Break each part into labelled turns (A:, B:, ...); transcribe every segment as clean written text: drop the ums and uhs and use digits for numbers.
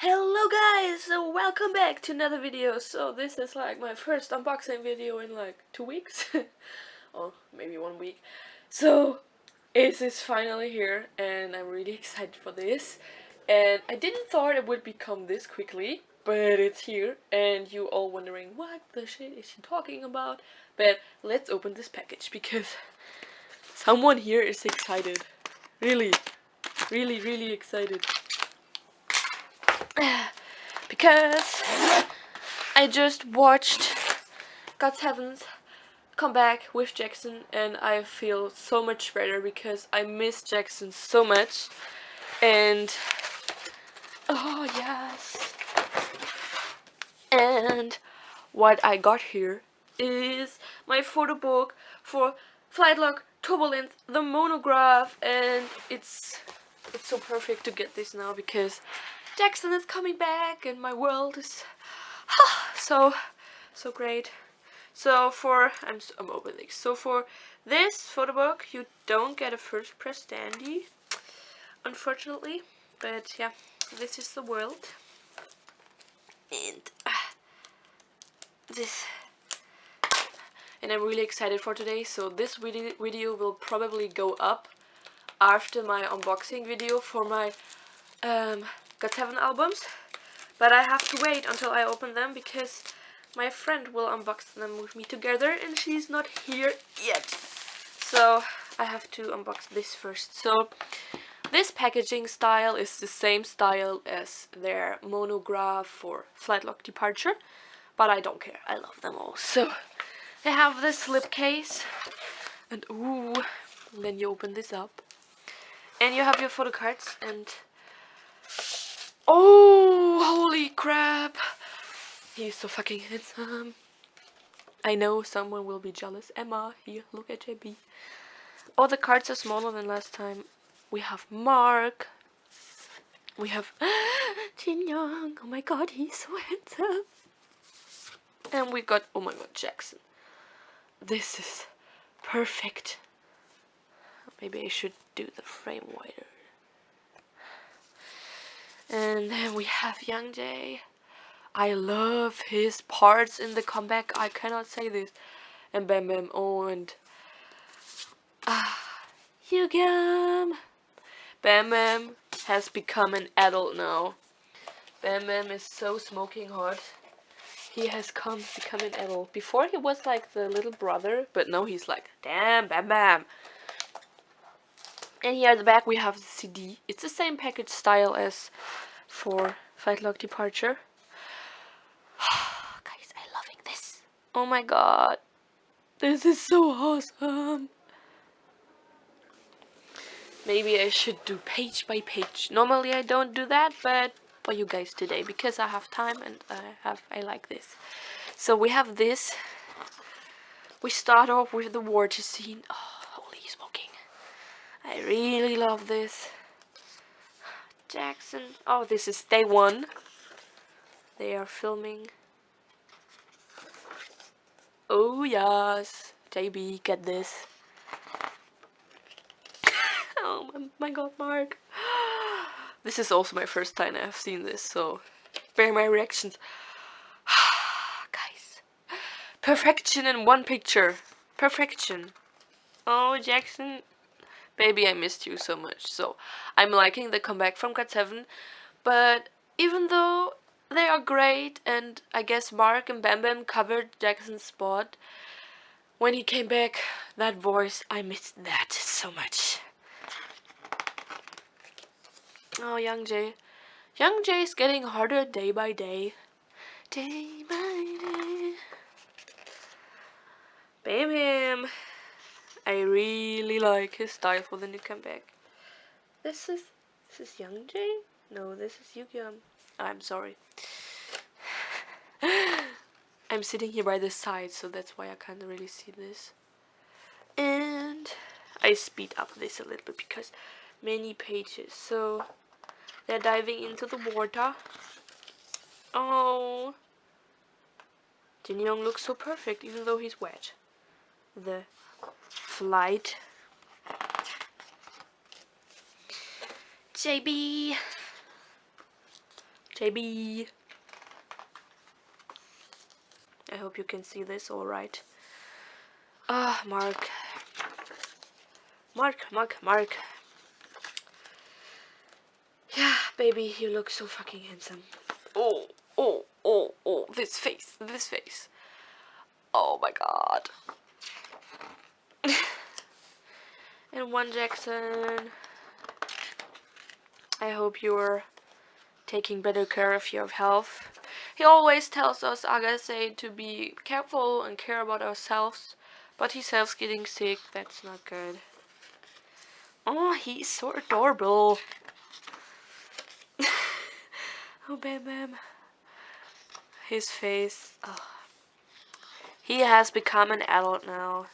A: Hello guys, so welcome back to another video. So this is like my first unboxing video in like 2 weeks or maybe 1 week. So it is finally here and I'm really excited for this, and I didn't thought it would become this quickly, but it's here and you all wondering what the shit is she talking about. But let's open this package because someone here is excited, really excited. Because I just watched Got7's comeback with Jackson and I feel so much better because I miss Jackson so much. And oh yes. And what I got here is my photo book for Flight Log Turbulence, the monograph, and it's so perfect to get this now because Jackson is coming back and my world is so great. So I'm opening. So for this photo book, you don't get a first press standee, unfortunately. But yeah, this is the world, and this, and I'm really excited for today. So this video will probably go up after my unboxing video for my Got7 albums, but I have to wait until I open them because my friend will unbox them with me together and she's not here yet. So I have to unbox this first. So this packaging style is the same style as their monograph for Flight Log Departure, but I don't care. I love them all. So they have this slip case, and ooh, and then you open this up, and you have your photo cards, and oh, holy crap! He's so fucking handsome. I know someone will be jealous. Emma, here, look at JB. All the cards are smaller than last time. We have Mark. We have Jin Young. Oh my god, he's so handsome. And we got, oh my god, Jackson. This is perfect. Maybe I should do the frame wider. And then we have Young Jae. I love his parts in the comeback. I cannot say this. And Bam Bam. Oh, and Hyugam. Bam Bam has become an adult now. Bam Bam is so smoking hot. He has become an adult. Before he was like the little brother, but now he's like, damn, Bam Bam. And here at the back we have the CD. It's the same package style as for Flight Log Departure. Guys, I'm loving this. Oh my god. This is so awesome. Maybe I should do page by page. Normally I don't do that, but for you guys today because I have time and I like this. So we have this. We start off with the water scene. Oh, holy smoking. I really love this. Jackson. Oh, this is day one. They are filming. Oh yes. JB, get this. Oh my god, Mark. This is also my first time I've seen this, so bear my reactions. Guys. Perfection in one picture. Perfection. Oh, Jackson. Baby, I missed you so much. So, I'm liking the comeback from Got7, but even though they are great, and I guess Mark and Bam Bam covered Jackson's spot, when he came back, that voice, I missed that so much. Oh, Young Jae. Young Jae is getting harder day by day. Day by day. Baby, I really like his style for the new comeback. This is Young Jae? No, this is Yukyam. I'm sorry. I'm sitting here by the side, so that's why I can't really see this. And I speed up this a little bit because many pages. So they're diving into the water. Oh, Jin Young looks so perfect even though he's wet. The flight. JB. JB. I hope you can see this all right. Ah, Mark. Mark. Yeah, baby, you look so fucking handsome. Oh, this face. Oh my god. And one Jackson. I hope you're taking better care of your health. He always tells us, Agase, to be careful and care about ourselves, but himself's getting sick. That's not good. Oh, he's so adorable. Oh, Bam. His face. Oh. He has become an adult now.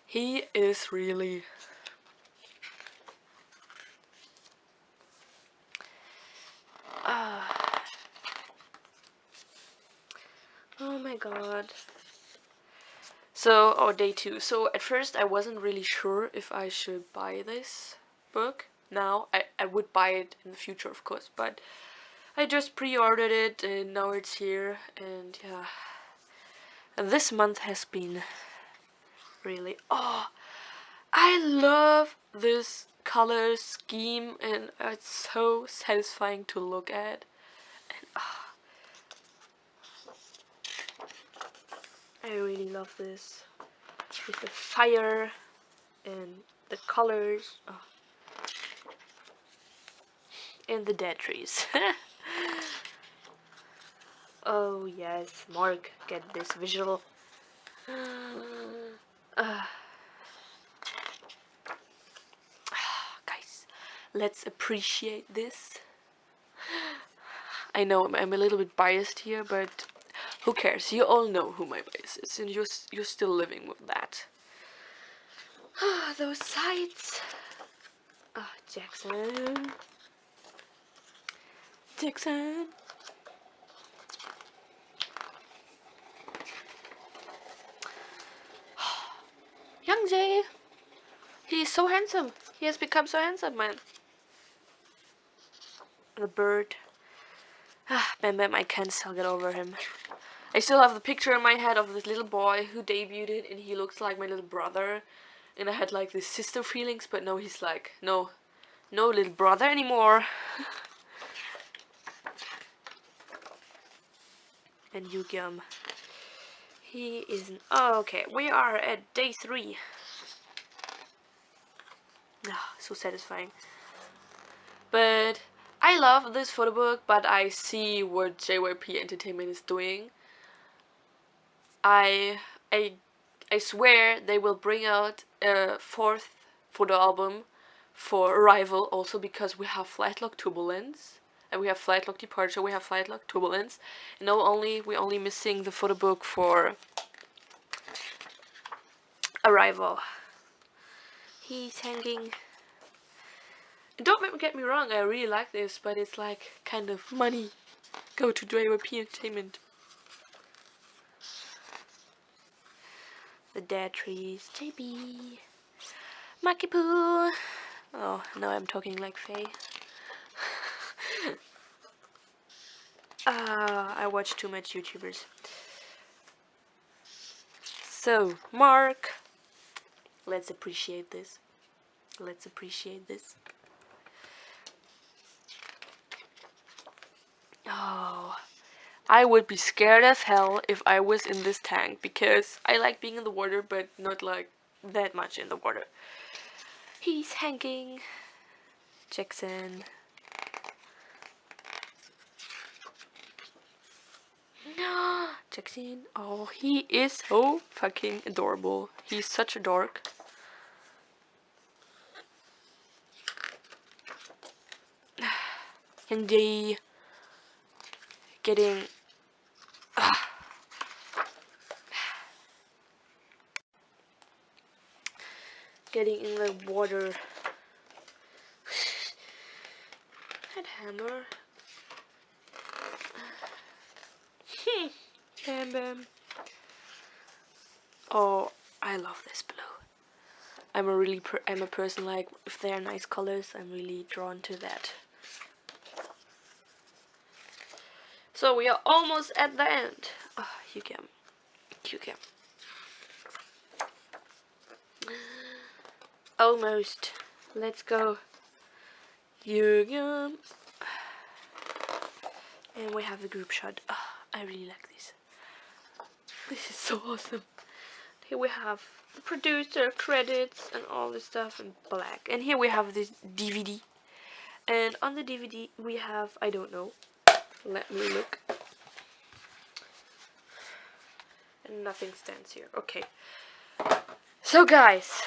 A: He is really. Oh my god. So, day 2. So, at first I wasn't really sure if I should buy this book. Now, I would buy it in the future, of course, but I just pre-ordered it and now it's here, and yeah. And this month has been really. Oh, I love this color scheme and it's so satisfying to look at. And I really love this. With the fire and the colors. Oh. And the dead trees. Oh yes, Mark, get this visual. Guys, let's appreciate this. I know I'm a little bit biased here, but who cares? You all know who my bias is, and you're still living with that. Those sights. Jackson. Young Jay. He's so handsome. He has become so handsome, man. The bird. Bam, I can't still get over him. I still have the picture in my head of this little boy who debuted, and he looks like my little brother. And I had like this sister feelings, but no, he's like, no little brother anymore. And Yugyam. He isn't. Oh, okay, we are at day 3. So satisfying. But I love this photo book, but I see what JYP Entertainment is doing. I swear they will bring out a 4th photo album for Arrival, also because we have Flight Log Turbulence and we have Flight Log Departure, we have Flight Log Turbulence, and now we're only missing the photo book for Arrival. He's hanging. Don't get me wrong, I really like this, but it's like kind of money go to JYP Entertainment. The dead trees, JB, Maki Poo. Oh, now I'm talking like Faye. I watch too much YouTubers. So, Mark, let's appreciate this. Oh, I would be scared as hell if I was in this tank, because I like being in the water, but not like that much in the water. He's hanging. Jackson. Jackson. Oh, he is so fucking adorable. He's such a dork. And they getting in the water. That hammer. Bam. Oh, I love this blue. I'm a person like, if they are nice colors, I'm really drawn to that. So we are almost at the end. Oh, you can. Almost. Let's go. You. And we have the group shot. Oh, I really like this. This is so awesome. Here we have the producer credits and all this stuff in black. And here we have this DVD. And on the DVD we have, I don't know, let me look. And nothing stands here. Okay. So guys,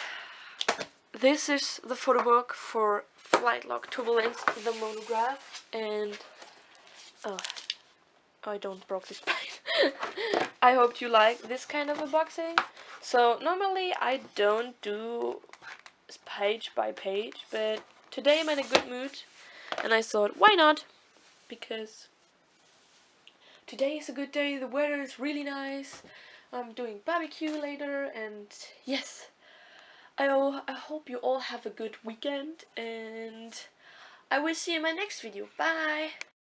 A: this is the photo book for Flight Log Turbulence, the monograph. And oh, I don't broke this pen. I hope you like this kind of unboxing. So normally I don't do page by page, but today I'm in a good mood and I thought, why not? Because today is a good day, the weather is really nice, I'm doing barbecue later, and yes, I hope you all have a good weekend, and I will see you in my next video. Bye!